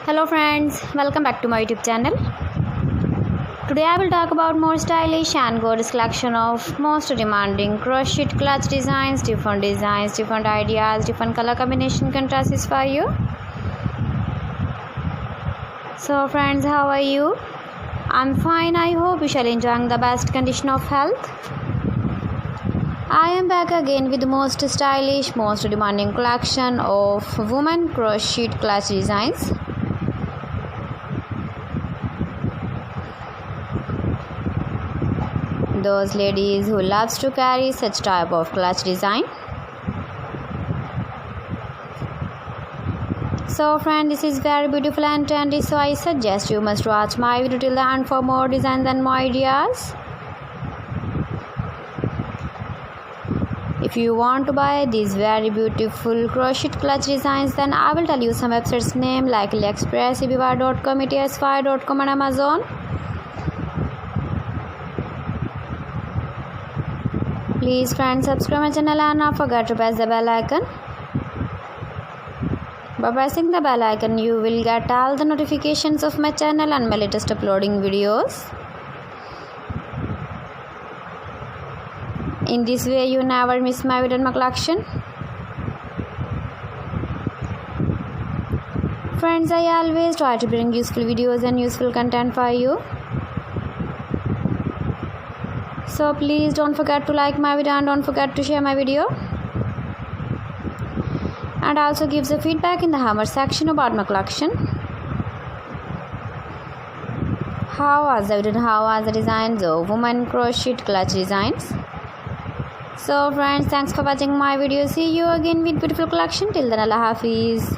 Hello friends, welcome back to my YouTube channel. Today I will talk about more stylish and gorgeous collection of most demanding crochet clutch designs, different ideas, different color combination contrasts for you. So friends, how are you? I'm fine. I hope you shall enjoying the best condition of health. I am back again with the most stylish, most demanding collection of women crochet clutch designs. Those ladies who loves to carry such type of clutch design. So friend, this is very beautiful and trendy, so I suggest you must watch my video till the end for more designs and more ideas. If you want to buy these very beautiful crochet clutch designs, then I will tell you some websites name like AliExpress, eBay.com, ETS5.com and Amazon. Please friends, subscribe my channel and not forget to press the bell icon. By pressing the bell icon, you will get all the notifications of my channel and my latest uploading videos. In this way, you never miss my video and my collection. Friends, I always try to bring useful videos and useful content for you. So please don't forget to like my video and don't forget to share my video. And also give the feedback in the comment section about my collection. How was the video and how was the designs of women crochet clutch designs? So friends, thanks for watching my video. See you again with beautiful collection. Till then, Allah Hafiz.